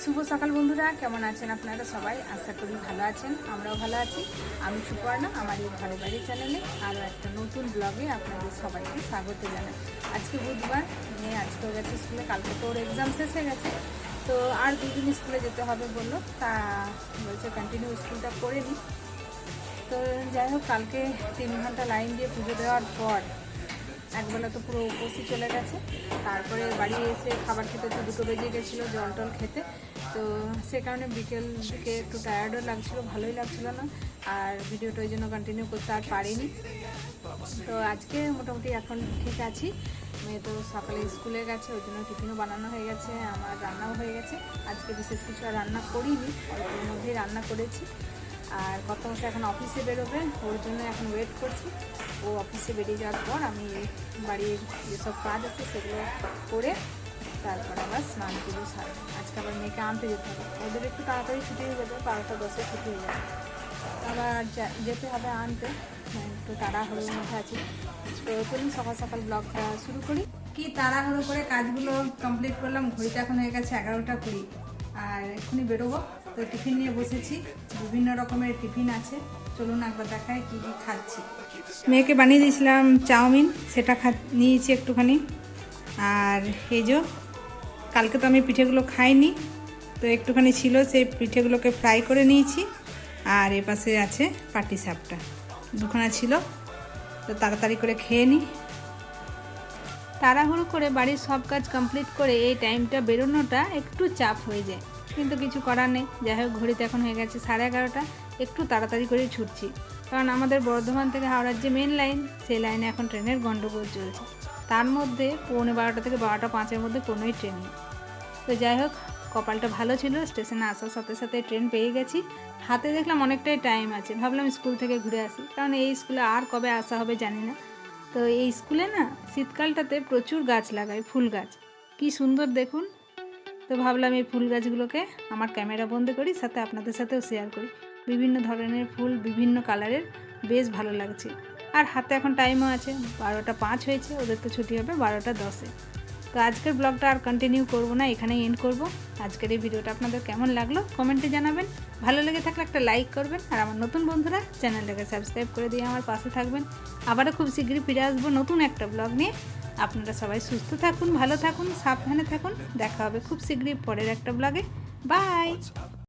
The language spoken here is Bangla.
শুভ সকাল বন্ধুরা, কেমন আছেন আপনারা সবাই? আশা করি ভালো আছেন, আমরাও ভালো আছি। আমি সুপর্ণা, আমার এই ঘরে বাড়ি চ্যানেলে আরও একটা নতুন ব্লগে আপনাদের সবাইকে স্বাগত জানাই। আজকে বুধবার, মেয়ে আজকেও গেছে স্কুলে, কালকে তো ওর এক্সাম শেষ হয়ে গেছে, তো আর 2 দিন স্কুলে যেতে হবে বললো, তা বলছে কন্টিনিউ স্কুলটা করে নিই। তো যাই হোক, কালকে 3 ঘন্টা লাইন দিয়ে পুজো দেওয়ার পর একবেলা তো পুরো উপসই চলে গেছে। তারপরে বাড়ি এসে খাবার খেতে তো 2টো বেজে গেছিলো, জল টল খেতে। তো সে কারণে বিকেল দিকে একটু টায়ার্ডও লাগছিলো, ভালোই লাগছিলো না, আর ভিডিওটা ওই জন্য কন্টিনিউ করতে আর পারিনি। তো আজকে মোটামুটি এখন ঠিক আছি। মেয়ে তো সকালে স্কুলে গেছে, ওই জন্য টিফিনও বানানো হয়ে গেছে, আমার রান্নাও হয়ে গেছে। আজকে বিশেষ কিছু আর রান্না করিনি, অল্পের মধ্যেই রান্না করেছি। আর কত মাসে এখন অফিসে বেরোবে, ওর জন্য এখন ওয়েট করছি। ও অফিসে বেরিয়ে যাওয়ার পর আমি বাড়ির যেসব কাজ আছে সেগুলো করে তারপর আবার স্নান পুজো সারবো। আজকে আবার মেয়েকে আনতে যেতে হবে, ওদের একটু তাড়াতাড়ি ছুটি হয়ে যাবে, 12টা 10-এ ছুটি হয়ে যাবে, আবার যেতে হবে আনতে। একটু তাড়াহুড়োর মধ্যে আছি। তো চলুন সকাল সকাল ব্লগটা শুরু করি। কি তাড়াহুড়ো করে কাজগুলো কমপ্লিট করলাম, ঘড়িটা এখন হয়ে গেছে 11টা 20, আর এক্ষুনি বেরোবো। তো টিফিন নিয়ে বসেছি, বিভিন্ন রকমের টিফিন আছে, চলুন একবার দেখায় কী কী খাচ্ছি। মেয়েকে বানিয়ে দিয়েছিলাম চাউমিন, সেটা নিয়েছি একটুখানি। আর এই যে কালকে তো আমি পিঠেগুলো খাইনি, তো একটুখানি ছিল, সেই পিঠেগুলোকে ফ্রাই করে নিয়েছি। আর এ পাশে আছে পাটিসাপটা, দুখানা ছিল, তো তাড়াতাড়ি করে খেয়ে নিই। তাড়াহুড়ো করে বাড়ির সব কাজ কমপ্লিট করে এই টাইমটা বেরোনোটা একটু চাপ হয়ে যায়, কিন্তু কিছু করার নেই। যাই হোক, ঘড়িতে এখন হয়ে গেছে 11:30, একটু তাড়াতাড়ি করে ছুটছি, কারণ আমাদের বর্ধমান থেকে হাওড়ার যে মেন লাইন, সেই লাইনে এখন ট্রেনের গন্ডগোল চলছে। তার মধ্যে 12:15 থেকে 12:05-এর মধ্যে কোনোই ট্রেন নেই। তো যাই হোক, কপালটা ভালো ছিল, স্টেশনে আসার সাথে সাথে ট্রেন পেয়ে গেছি। হাতে দেখলাম অনেকটাই টাইম আছে, ভাবলাম স্কুল থেকে ঘুরে আসি, কারণ এই স্কুলে আর কবে আসা হবে জানি না। তো এই স্কুলে না শীতকালটাতে প্রচুর গাছ লাগায়, ফুল গাছ, কি সুন্দর দেখুন। তো ভাবলাম এই ফুল গাছগুলোকে আমার ক্যামেরা বন্দি করি, সাথে আপনাদের সাথেও শেয়ার করি। বিভিন্ন ধরনের ফুল, বিভিন্ন কালারের, বেশ ভালো লাগছে। আর হাতে এখন টাইমও আছে, 12:05 হয়েছে, ওদের তো ছুটি হবে 12:10-এ। তো আজকের ব্লগটা আর কন্টিনিউ করব না, এখানেই এন্ড করব। আজকের এই ভিডিওটা আপনাদের কেমন লাগলো কমেন্টে জানাবেন, ভালো লেগে থাকলে একটা লাইক করবেন, আর আমার নতুন বন্ধুরা চ্যানেলটাকে সাবস্ক্রাইব করে দিয়ে আমার পাশে থাকবেন। আবারও খুব শীঘ্রই ফিরে আসবো নতুন একটা ব্লগ নিয়ে। আপনারা সবাই সুস্থ থাকুন, ভালো থাকুন, সাবধানে থাকুন। দেখা হবে খুব শীঘ্রই পরের একটা ব্লগে। বাই।